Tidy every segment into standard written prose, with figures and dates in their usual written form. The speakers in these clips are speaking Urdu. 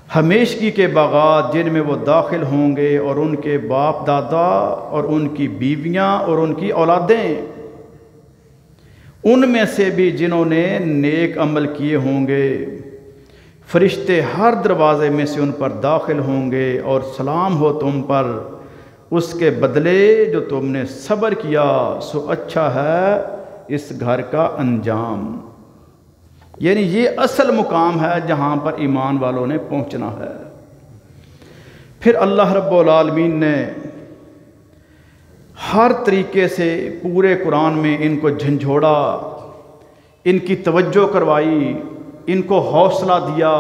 ہمیشگی کے باغات جن میں وہ داخل ہوں گے، اور ان کے باپ دادا اور ان کی بیویاں اور ان کی اولادیں، ان میں سے بھی جنہوں نے نیک عمل کیے ہوں گے، فرشتے ہر دروازے میں سے ان پر داخل ہوں گے، اور سلام ہو تم پر اس کے بدلے جو تم نے صبر کیا، سو اچھا ہے اس گھر کا انجام۔ یعنی یہ اصل مقام ہے جہاں پر ایمان والوں نے پہنچنا ہے۔ پھر اللہ رب العالمین نے ہر طریقے سے پورے قرآن میں ان کو جھنجھوڑا، ان کی توجہ کروائی، ان کو حوصلہ دیا،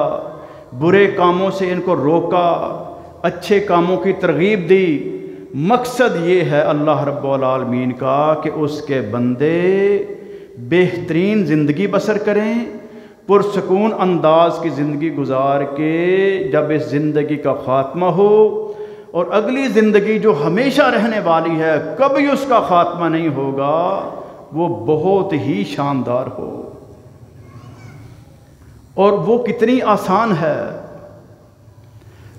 برے کاموں سے ان کو روکا، اچھے کاموں کی ترغیب دی۔ مقصد یہ ہے اللہ رب العالمین کا کہ اس کے بندے بہترین زندگی بسر کریں، پرسکون انداز کی زندگی گزار کے جب اس زندگی کا خاتمہ ہو، اور اگلی زندگی جو ہمیشہ رہنے والی ہے، کبھی اس کا خاتمہ نہیں ہوگا، وہ بہت ہی شاندار ہو۔ اور وہ کتنی آسان ہے۔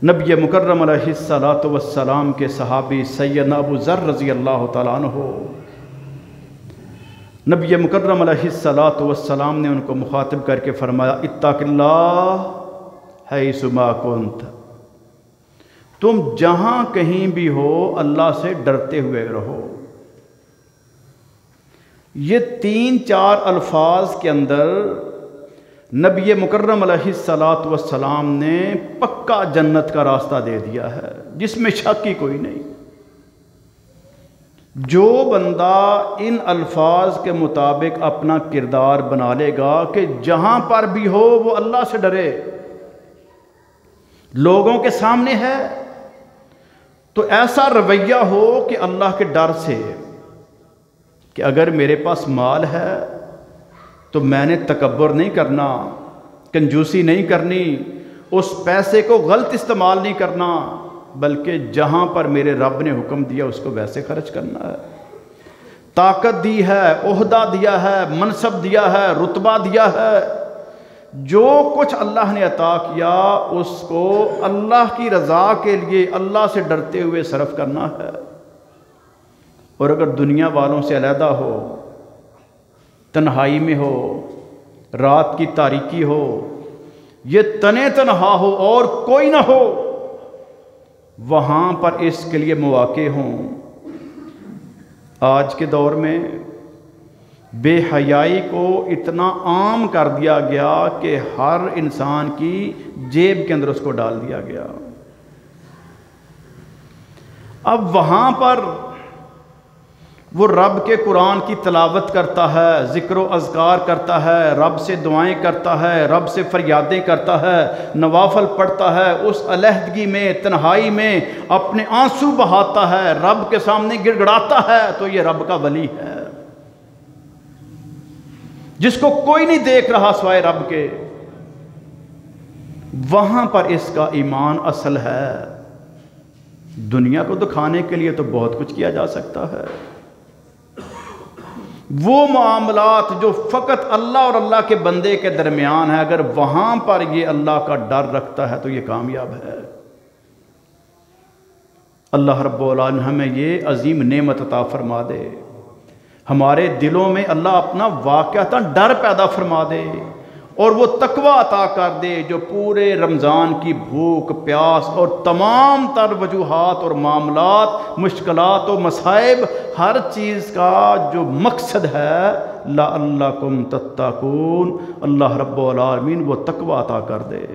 نبی مکرم علیہ السلام کے صحابی سیدنا ابو ذر رضی اللہ تعالیٰ عنہ، نبی مکرم علیہ السلام نے ان کو مخاطب کر کے فرمایا، اتق اللہ حیث ما کنت، تم جہاں کہیں بھی ہو اللہ سے ڈرتے ہوئے رہو۔ یہ 3-4 الفاظ کے اندر نبی مکرم علیہ السلام نے پکا جنت کا راستہ دے دیا ہے، جس میں شک ہی کوئی نہیں۔ جو بندہ ان الفاظ کے مطابق اپنا کردار بنا لے گا کہ جہاں پر بھی ہو وہ اللہ سے ڈرے، لوگوں کے سامنے ہے تو ایسا رویہ ہو کہ اللہ کے ڈر سے، کہ اگر میرے پاس مال ہے تو میں نے تکبر نہیں کرنا، کنجوسی نہیں کرنی، اس پیسے کو غلط استعمال نہیں کرنا، بلکہ جہاں پر میرے رب نے حکم دیا اس کو ویسے خرچ کرنا ہے۔ طاقت دی ہے، عہدہ دیا ہے، منصب دیا ہے، رتبہ دیا ہے، جو کچھ اللہ نے عطا کیا اس کو اللہ کی رضا کے لیے اللہ سے ڈرتے ہوئے صرف کرنا ہے۔ اور اگر دنیا والوں سے علیحدہ ہو، تنہائی میں ہو، رات کی تاریکی ہو، یہ تنے تنہا ہو اور کوئی نہ ہو، وہاں پر اس کے لیے مواقع ہوں۔ آج کے دور میں بے حیائی کو اتنا عام کر دیا گیا کہ ہر انسان کی جیب کے اندر اس کو ڈال دیا گیا۔ اب وہاں پر وہ رب کے قرآن کی تلاوت کرتا ہے، ذکر و اذکار کرتا ہے، رب سے دعائیں کرتا ہے، رب سے فریادیں کرتا ہے، نوافل پڑھتا ہے، اس علیحدگی میں، تنہائی میں اپنے آنسو بہاتا ہے، رب کے سامنے گڑ گڑاتا ہے، تو یہ رب کا ولی ہے، جس کو کوئی نہیں دیکھ رہا سوائے رب کے۔ وہاں پر اس کا ایمان اصل ہے۔ دنیا کو دکھانے کے لیے تو بہت کچھ کیا جا سکتا ہے، وہ معاملات جو فقط اللہ اور اللہ کے بندے کے درمیان ہے، اگر وہاں پر یہ اللہ کا ڈر رکھتا ہے تو یہ کامیاب ہے۔ اللہ رب العالمین ہمیں یہ عظیم نعمت عطا فرما دے، ہمارے دلوں میں اللہ اپنا واقعتاً ڈر پیدا فرما دے، اور وہ تقوی عطا کر دے جو پورے رمضان کی بھوک پیاس اور تمام تر وجوہات اور معاملات، مشکلات و مصائب، ہر چیز کا جو مقصد ہے لعلکم تتقون، اللہ رب العالمین وہ تقوی عطا کر دے۔